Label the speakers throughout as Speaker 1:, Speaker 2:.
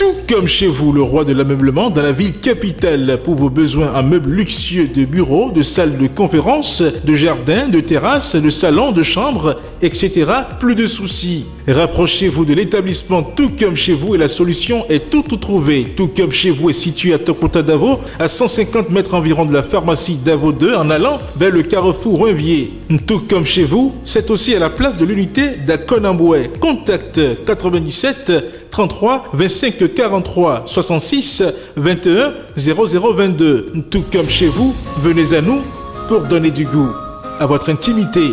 Speaker 1: Tout comme chez vous, le roi de l'ameublement dans la ville capitale. Pour vos besoins en meubles luxueux de bureaux, de salles de conférences, de jardins, de terrasses, de salons, de chambres, etc. Plus de soucis. Rapprochez-vous de l'établissement Tout comme chez vous et la solution est tout trouvée. Tout comme chez vous est situé à Tokota Davo, à 150 mètres environ de la pharmacie Davo 2 en allant vers le carrefour Renvier. Tout comme chez vous, c'est aussi à la place de l'unité d'Akonamboué. Contact 97 33 25 43 66 21 0022. Tout comme chez vous, venez à nous pour donner du goût à votre intimité.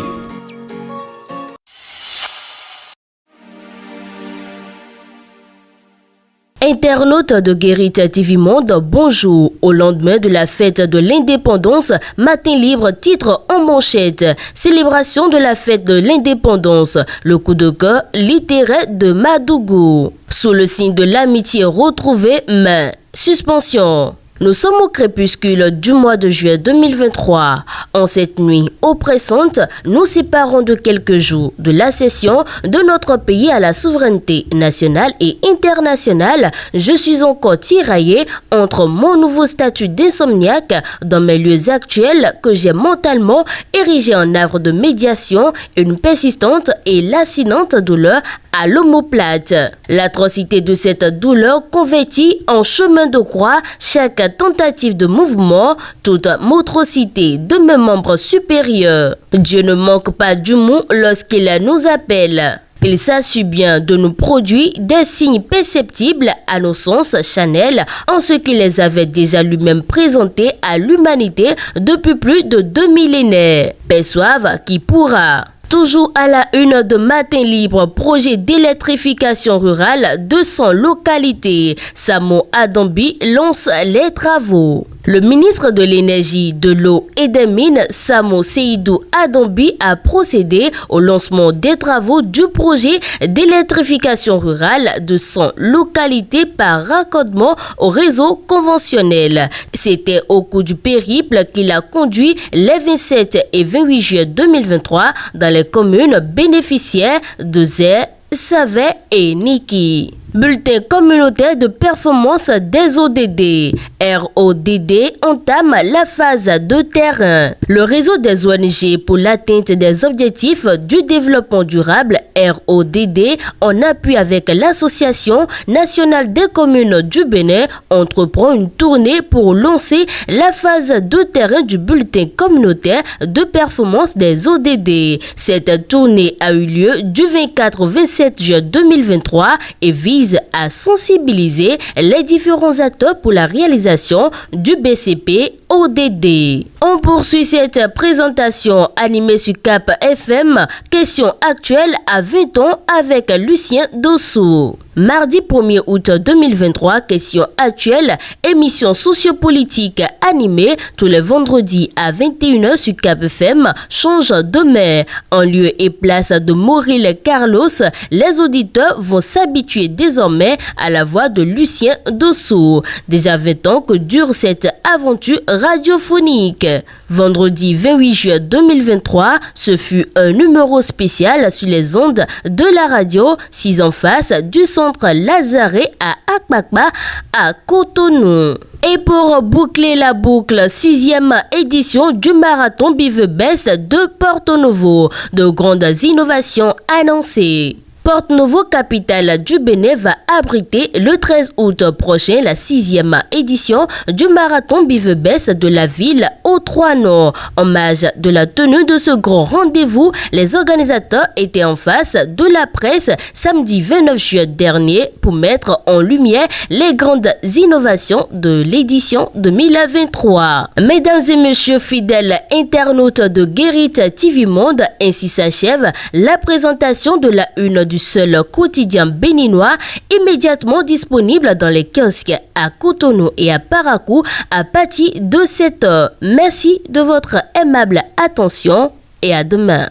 Speaker 2: Internautes de Guérite TV Monde, bonjour. Au lendemain de la fête de l'indépendance, Matin Libre titre en manchette « Célébration de la fête de l'indépendance, le coup de cœur littéraire de Madougou ». Sous le signe de l'amitié retrouvée, mais suspension. Nous sommes au crépuscule du mois de juillet 2023. En cette nuit oppressante, nous séparons de quelques jours de l'accession de notre pays à la souveraineté nationale et internationale. Je suis encore tiraillé entre mon nouveau statut d'insomniaque dans mes lieux actuels que j'ai mentalement érigé en havre de médiation et une persistante et lacinante douleur à l'omoplate. L'atrocité de cette douleur convertit en chemin de croix chaque tentative de mouvement, toute motricité de mes membres supérieurs. Dieu ne manque pas d'humour lorsqu'il nous appelle. Il s'assure bien de nous produire des signes perceptibles à nos sens charnels en ce qu'il les avait déjà lui-même présentés à l'humanité depuis plus de 2 millénaires. Perçoivent qui pourra. Toujours à la une de Matin Libre, projet d'électrification rurale de 100 localités. Samo Adambi lance les travaux. Le ministre de l'Énergie, de l'Eau et des Mines, Samo Seydou Adambi, a procédé au lancement des travaux du projet d'électrification rurale de 100 localités par raccordement au réseau conventionnel. C'était au cours du périple qu'il a conduit les 27 et 28 juillet 2023 dans les communes bénéficiaires de Zé, Savet et Niki. Bulletin communautaire de performance des ODD. RODD entame la phase de terrain. Le réseau des ONG pour l'atteinte des objectifs du développement durable, RODD, en appui avec l'Association nationale des communes du Bénin, entreprend une tournée pour lancer la phase de terrain du bulletin communautaire de performance des ODD. Cette tournée a eu lieu du 24 au 27 juin 2023 et vise à sensibiliser les différents acteurs pour la réalisation du BCP ODD. On poursuit cette présentation animée sur Cap FM, question actuelle à 20 ans avec Lucien Dossou. Mardi 1er août 2023, question actuelle, émission sociopolitique animée tous les vendredis à 21h sur Cap FM, change de mer. En lieu et place de Mauril Carlos, les auditeurs vont s'habituer désormais à la voix de Lucien Dossou. Déjà 20 ans que dure cette aventure radiophonique. Vendredi 28 juillet 2023, ce fut un numéro spécial sur les ondes de la radio 6 en face du centre Lazare à Akpakpa à Cotonou. Et pour boucler la boucle, 6e édition du marathon Bivebest de Porto Novo. De grandes innovations annoncées. Porto Novo, capitale du Bénin, va abriter le 13 août prochain la 6e édition du marathon Bivebest de la ville aux Trois Nord. En hommage de la tenue de ce grand rendez-vous, les organisateurs étaient en face de la presse samedi 29 juillet dernier pour mettre en lumière les grandes innovations de l'édition 2023. Mesdames et messieurs fidèles internautes de Guérite TV Monde, ainsi s'achève la présentation de la une du seul quotidien béninois, immédiatement disponible dans les kiosques à Cotonou et à Parakou à partir de 7h. Merci de votre aimable attention et à demain.